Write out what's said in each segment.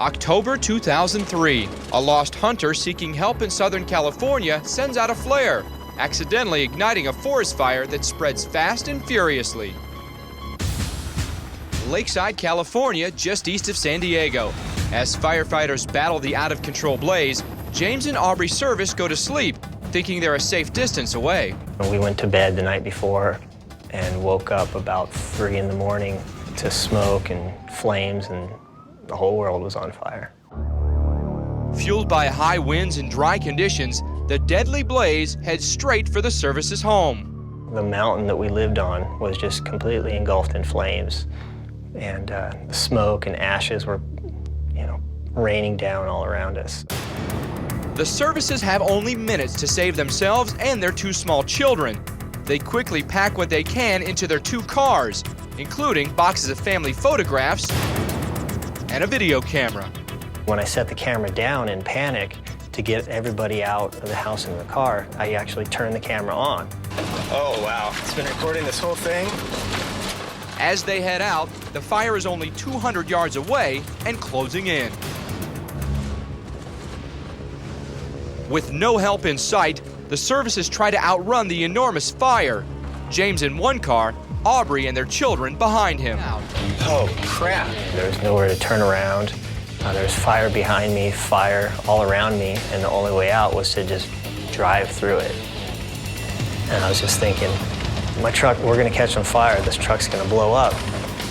October 2003, a lost hunter seeking help in Southern California sends out a flare, accidentally igniting a forest fire that spreads fast and furiously. Lakeside, California, just east of San Diego. As firefighters battle the out-of-control blaze, James and Aubrey Service go to sleep, thinking they're a safe distance away. We went to bed the night before and woke up about 3 in the morning to smoke and flames, and the whole world was on fire. Fueled by high winds and dry conditions, the deadly blaze heads straight for the Service's home. The mountain that we lived on was just completely engulfed in flames, and the smoke and ashes were, raining down all around us. The Services have only minutes to save themselves and their 2 small children. They quickly pack what they can into their 2 cars, including boxes of family photographs and a video camera. When I set the camera down in panic to get everybody out of the house and the car, I actually turned the camera on. Oh, wow. It's been recording this whole thing? As they head out, the fire is only 200 yards away and closing in. With no help in sight, the Services try to outrun the enormous fire. James in one car, Aubrey and their children behind him. Oh, crap. There was nowhere to turn around. There was fire behind me, fire all around me, and the only way out was to just drive through it. And I was just thinking, my truck, we're gonna catch on fire, this truck's gonna blow up.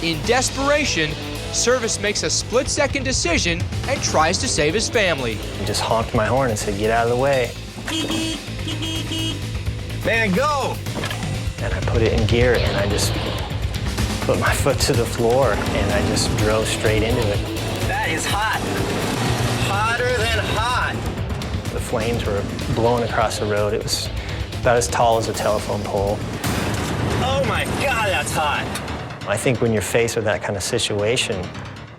In desperation, Service makes a split-second decision and tries to save his family. I just honked my horn and said, get out of the way. Man, go! And I put it in gear, and I just put my foot to the floor, and I just drove straight into it. That is hot. Hotter than hot. The flames were blowing across the road. It was about as tall as a telephone pole. Oh my God, that's hot. I think when you're faced with that kind of situation,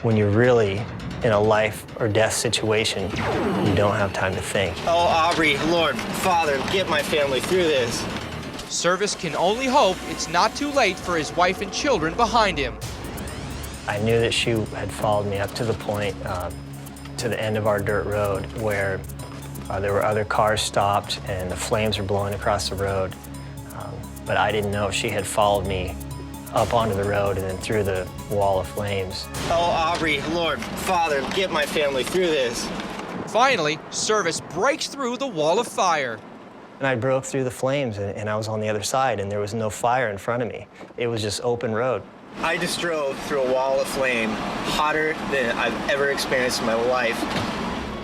when you're really in a life or death situation, you don't have time to think. Oh, Aubrey, Lord, Father, get my family through this. Service can only hope it's not too late for his wife and children behind him. I knew that she had followed me up to the point, to the end of our dirt road, where there were other cars stopped and the flames were blowing across the road. But I didn't know if she had followed me up onto the road and then through the wall of flames. Oh, Aubrey, Lord, Father, get my family through this. Finally, Service breaks through the wall of fire. And I broke through the flames, and I was on the other side, and there was no fire in front of me. It was just open road. I just drove through a wall of flame, hotter than I've ever experienced in my life.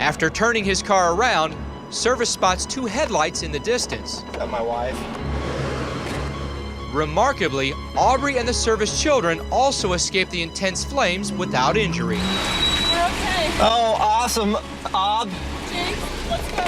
After turning his car around, Service spots 2 headlights in the distance. Is that my wife? Remarkably, Aubrey and the Service children also escaped the intense flames without injury. We're okay. Oh, awesome. James, let's go.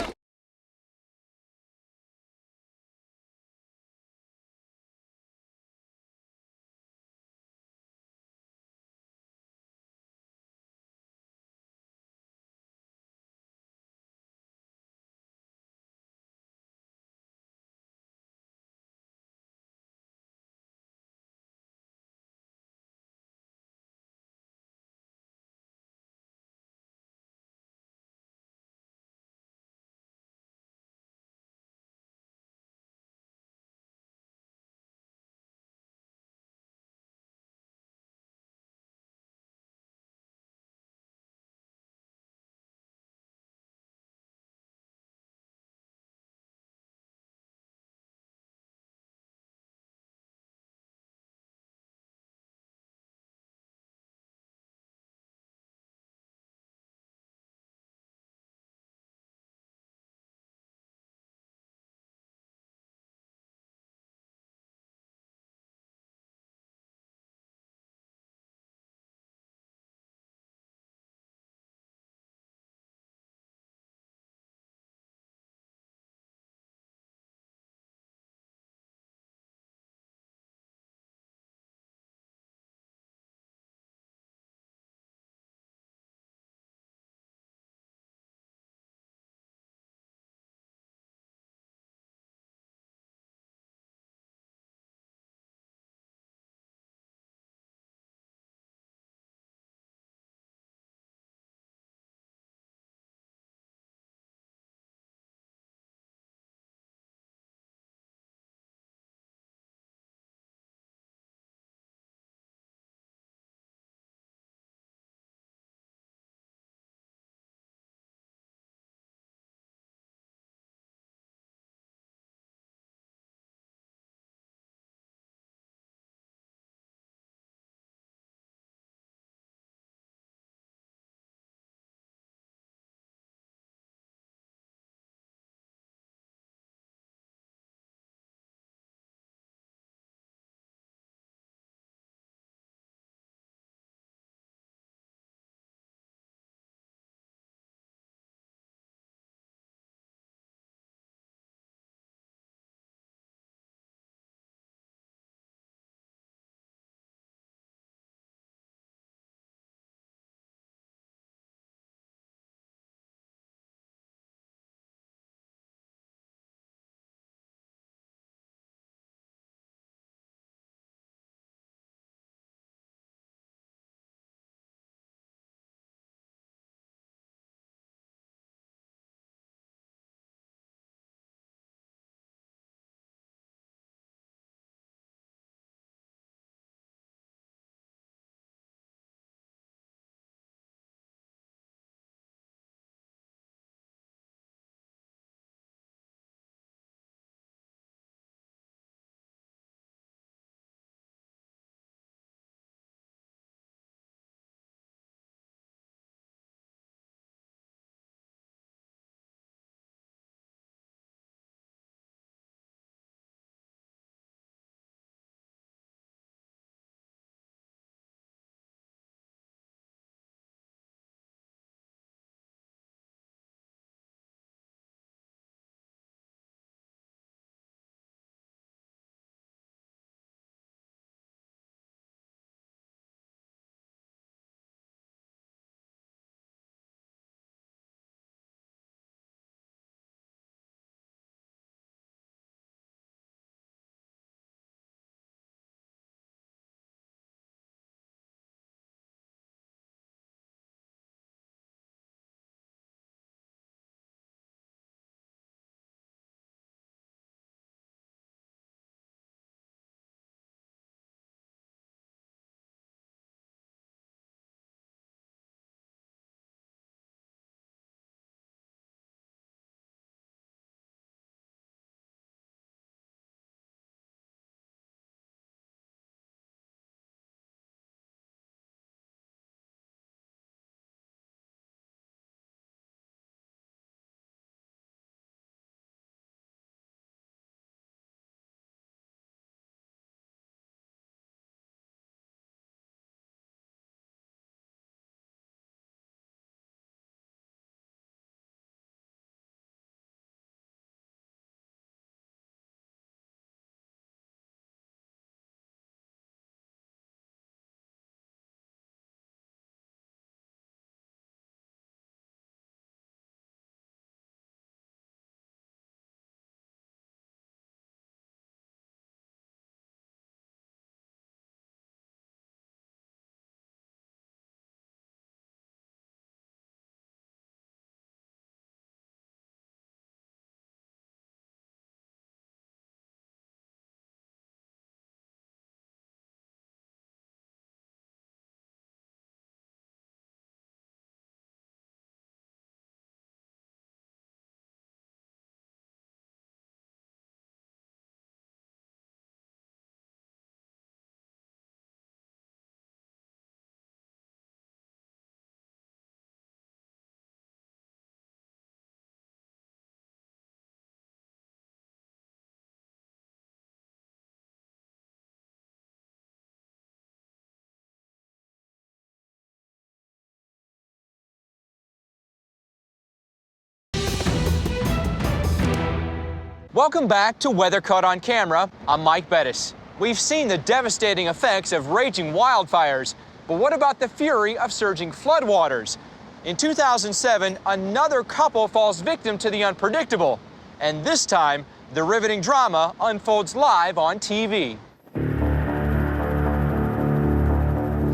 Welcome back to Weather Caught on Camera. I'm Mike Bettis. We've seen the devastating effects of raging wildfires, but what about the fury of surging floodwaters? In 2007, another couple falls victim to the unpredictable, and this time, the riveting drama unfolds live on TV.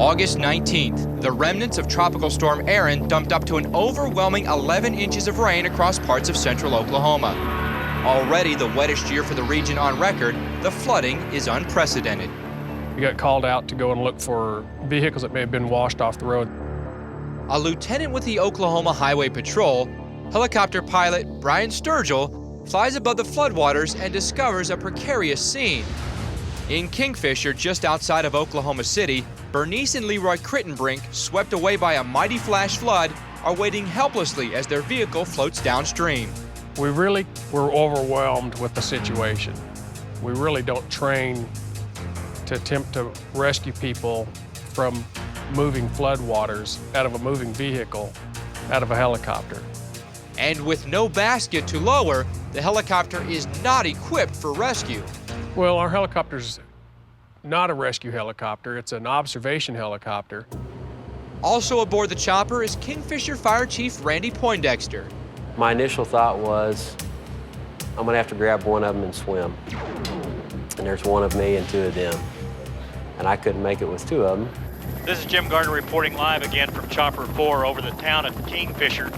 August 19th, the remnants of Tropical Storm Erin dumped up to an overwhelming 11 inches of rain across parts of central Oklahoma. Already the wettest year for the region on record, the flooding is unprecedented. We got called out to go and look for vehicles that may have been washed off the road. A lieutenant with the Oklahoma Highway Patrol, helicopter pilot Brian Sturgill, flies above the floodwaters and discovers a precarious scene. In Kingfisher, just outside of Oklahoma City, Bernice and Leroy Crittenbrink, swept away by a mighty flash flood, are waiting helplessly as their vehicle floats downstream. We really were overwhelmed with the situation. We really don't train to attempt to rescue people from moving floodwaters out of a moving vehicle, out of a helicopter. And with no basket to lower, the helicopter is not equipped for rescue. Well, our helicopter's not a rescue helicopter, it's an observation helicopter. Also aboard the chopper is Kingfisher Fire Chief Randy Poindexter. My initial thought was, I'm gonna have to grab one of them and swim. And there's one of me and two of them. And I couldn't make it with two of them. This is Jim Gardner reporting live again from Chopper 4 over the town of Kingfisher.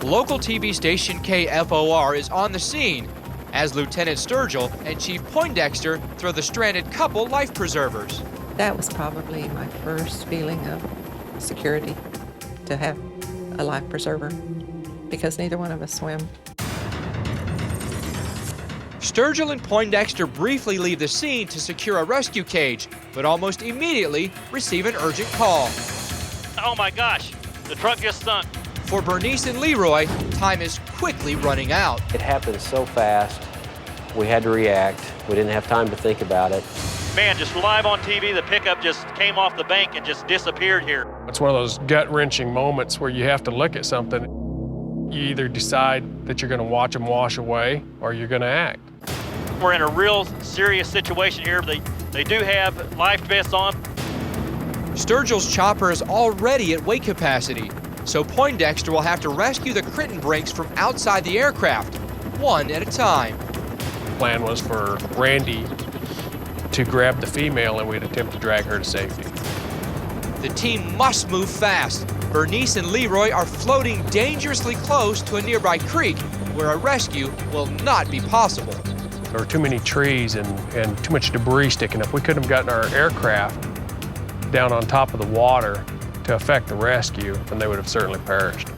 Local TV station KFOR is on the scene as Lieutenant Sturgill and Chief Poindexter throw the stranded couple life preservers. That was probably my first feeling of security, to have a life preserver, because neither one of us swim. Sturgill and Poindexter briefly leave the scene to secure a rescue cage, but almost immediately receive an urgent call. Oh my gosh, the truck just sunk. For Bernice and Leroy, time is quickly running out. It happened so fast, we had to react. We didn't have time to think about it. Man, just live on TV, the pickup just came off the bank and just disappeared here. It's one of those gut-wrenching moments where you have to look at something. You either decide that you're gonna watch them wash away or you're gonna act. We're in a real serious situation here. They do have life vests on. Sturgill's chopper is already at weight capacity, so Poindexter will have to rescue the Crittenbrinks from outside the aircraft, one at a time. The plan was for Randy to grab the female and we'd attempt to drag her to safety. The team must move fast. Bernice and Leroy are floating dangerously close to a nearby creek where a rescue will not be possible. There were too many trees and too much debris sticking up. We couldn't have gotten our aircraft down on top of the water to effect the rescue, and they would have certainly perished.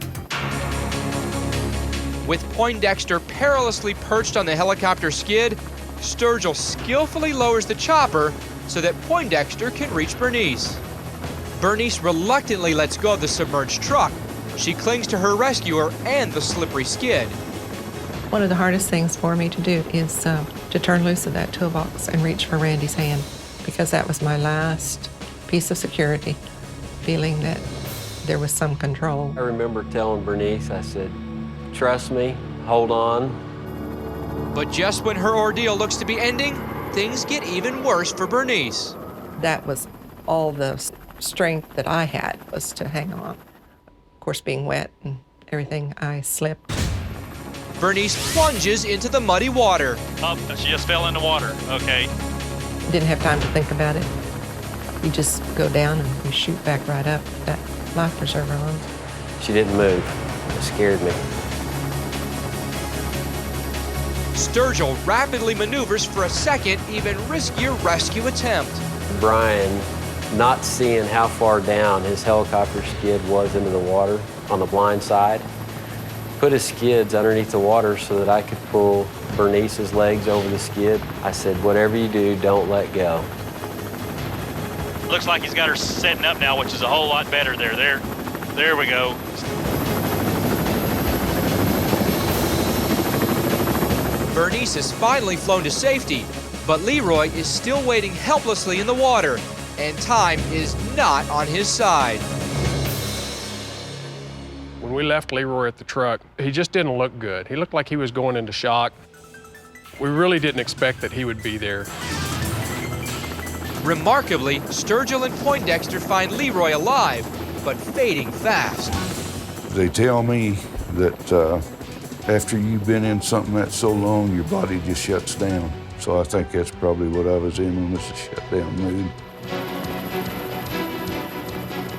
With Poindexter perilously perched on the helicopter skid, Sturgill skillfully lowers the chopper so that Poindexter can reach Bernice. Bernice reluctantly lets go of the submerged truck. She clings to her rescuer and the slippery skid. One of the hardest things for me to do is to turn loose of that toolbox and reach for Randy's hand, because that was my last piece of security, feeling that there was some control. I remember telling Bernice, I said, trust me, hold on. But just when her ordeal looks to be ending, things get even worse for Bernice. That was all the strength that I had, was to hang on. Of course, being wet and everything, I slipped. Bernice plunges into the muddy water. Oh, she just fell in the water. Okay. Didn't have time to think about it. You just go down and you shoot back right up with that life preserver on. She didn't move. It scared me. Sturgill rapidly maneuvers for a second, even riskier rescue attempt. Brian, not seeing how far down his helicopter skid was into the water on the blind side, put his skids underneath the water so that I could pull Bernice's legs over the skid. I said, whatever you do, don't let go. Looks like he's got her setting up now, which is a whole lot better there. There we go. Bernice is finally flown to safety, but Leroy is still waiting helplessly in the water, and time is not on his side. When we left Leroy at the truck, he just didn't look good. He looked like he was going into shock. We really didn't expect that he would be there. Remarkably, Sturgill and Poindexter find Leroy alive, but fading fast. They tell me that after you've been in something that's so long, your body just shuts down. So I think that's probably what I was in when this shutdown mood.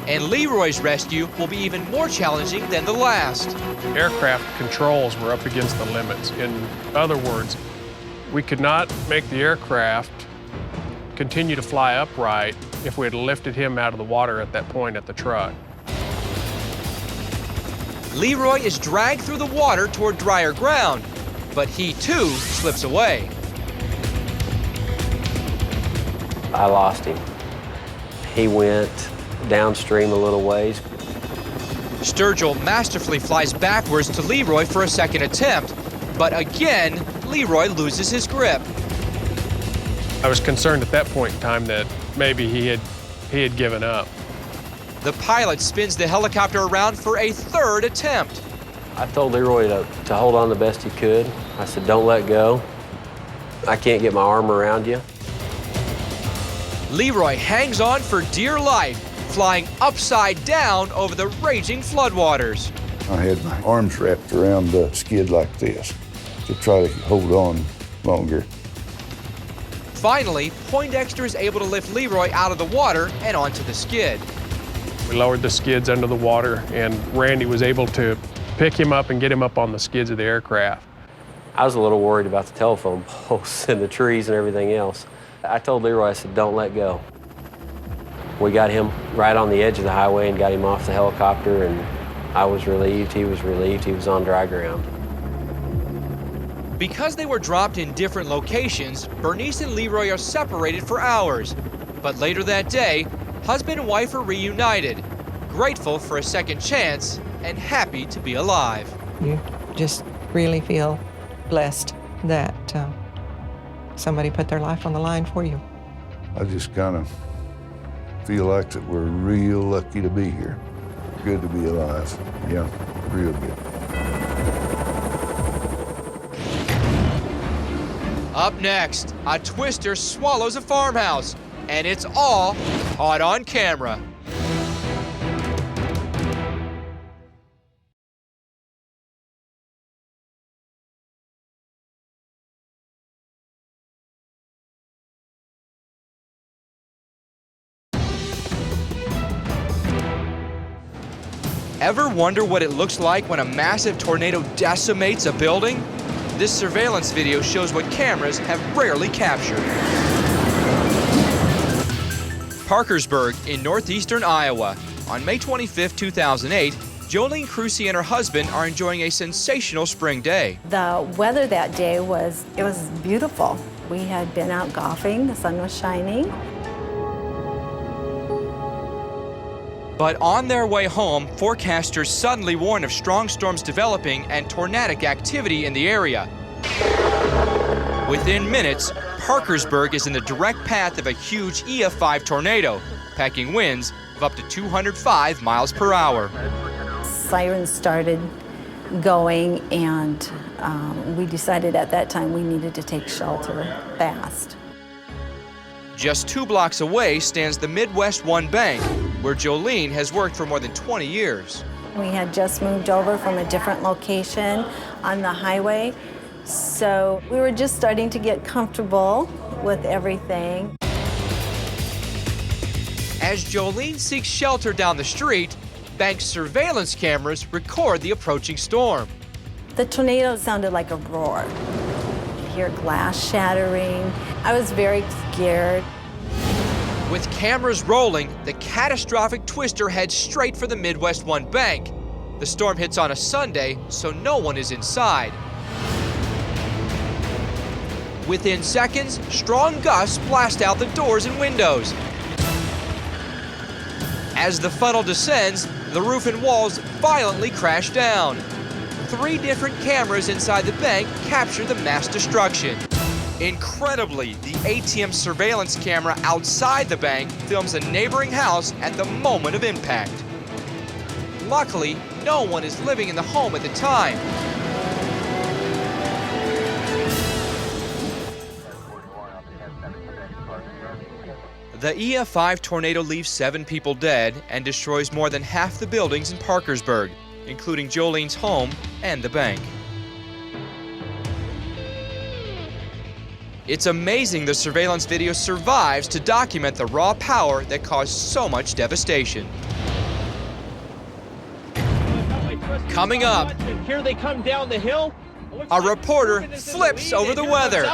And Leroy's rescue will be even more challenging than the last. Aircraft controls were up against the limits. In other words, we could not make the aircraft continue to fly upright if we had lifted him out of the water at that point at the truck. Leroy is dragged through the water toward drier ground, but he too slips away. I lost him. He went downstream a little ways. Sturgill masterfully flies backwards to Leroy for a second attempt, but again, Leroy loses his grip. I was concerned at that point in time that maybe he had given up. The pilot spins the helicopter around for a third attempt. I told Leroy to hold on the best he could. I said, don't let go. I can't get my arm around you. Leroy hangs on for dear life, flying upside down over the raging floodwaters. I had my arms wrapped around the skid like this to try to hold on longer. Finally, Poindexter is able to lift Leroy out of the water and onto the skid. We lowered the skids under the water, and Randy was able to pick him up and get him up on the skids of the aircraft. I was a little worried about the telephone poles and the trees and everything else. I told Leroy, I said, don't let go. We got him right on the edge of the highway and got him off the helicopter, and I was relieved, he was relieved, he was on dry ground. Because they were dropped in different locations, Bernice and Leroy are separated for hours. But later that day, husband and wife are reunited, grateful for a second chance and happy to be alive. You just really feel blessed that somebody put their life on the line for you. I just kind of feel like that we're real lucky to be here. Good to be alive. Yeah, real good. Up next, a twister swallows a farmhouse, and it's all caught on camera. Ever wonder what it looks like when a massive tornado decimates a building? This surveillance video shows what cameras have rarely captured. Parkersburg in northeastern Iowa. On May 25, 2008, Jolene Crucy and her husband are enjoying a sensational spring day. The weather that day was beautiful. We had been out golfing, the sun was shining. But on their way home, forecasters suddenly warn of strong storms developing and tornadic activity in the area. Within minutes, Parkersburg is in the direct path of a huge EF5 tornado, packing winds of up to 205 miles per hour. Sirens started going, and we decided at that time we needed to take shelter fast. Just 2 blocks away stands the Midwest 1 Bank, where Jolene has worked for more than 20 years. We had just moved over from a different location on the highway, so we were just starting to get comfortable with everything. As Jolene seeks shelter down the street, bank surveillance cameras record the approaching storm. The tornado sounded like a roar. You hear glass shattering. I was very scared. With cameras rolling, the catastrophic twister heads straight for the Midwest 1 Bank. The storm hits on a Sunday, so no one is inside. Within seconds, strong gusts blast out the doors and windows. As the funnel descends, the roof and walls violently crash down. 3 different cameras inside the bank capture the mass destruction. Incredibly, the ATM surveillance camera outside the bank films a neighboring house at the moment of impact. Luckily, no one is living in the home at the time. The EF5 tornado leaves 7 people dead and destroys more than half the buildings in Parkersburg, including Jolene's home and the bank. It's amazing the surveillance video survives to document the raw power that caused so much devastation. Coming up, here they come down the hill. a reporter flips over the weather.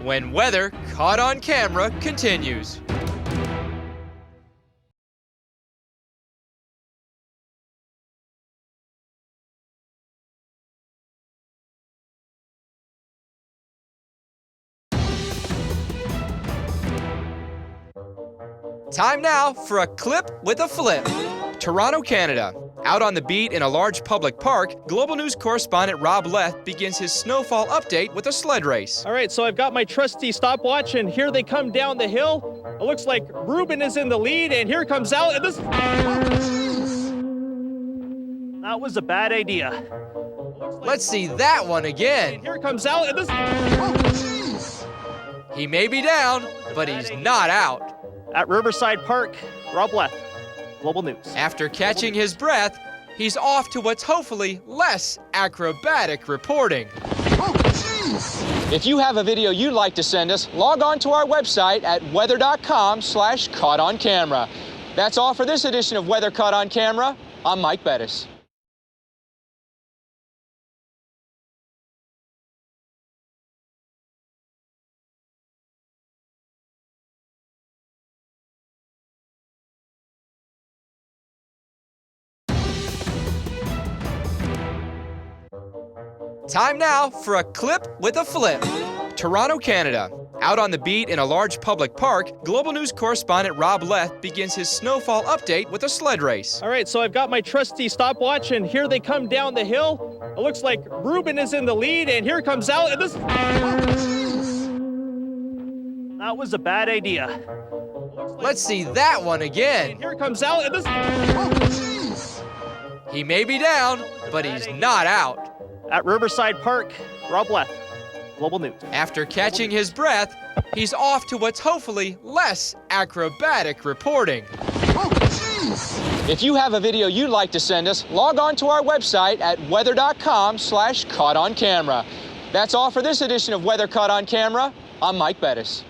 When Weather Caught on Camera continues. Time now for a clip with a flip. Toronto, Canada. Out on the beat in a large public park, Global News correspondent Rob Leth begins his snowfall update with a sled race. All right, so I've got my trusty stopwatch, and here they come down the hill. It looks like Ruben is in the lead, and here comes Al. And this... That was a bad idea. Let's see that one again. And here comes Al. And this... He may be down, but he's not out. At Riverside Park, Rob Leth, Global News. After catching his breath, he's off to what's hopefully less acrobatic reporting. If you have a video you'd like to send us, log on to our website at weather.com/caught-on-camera. That's all for this edition of Weather Caught on Camera. I'm Mike Bettis. Time now for a clip with a flip. Toronto, Canada. Out on the beat in a large public park, Global News correspondent Rob Leth begins his snowfall update with a sled race. All right, so I've got my trusty stopwatch, and here they come down the hill. It looks like Ruben is in the lead, and here comes Al. And this... That was a bad idea. Let's see that one again. And here comes Al. And this... He may be down, but he's not out. At Riverside Park, Rob Leth, Global News. After catching his breath, he's off to what's hopefully less acrobatic reporting. If you have a video you'd like to send us, log on to our website at weather.com/caught-on-camera. That's all for this edition of Weather Caught on Camera. I'm Mike Bettis.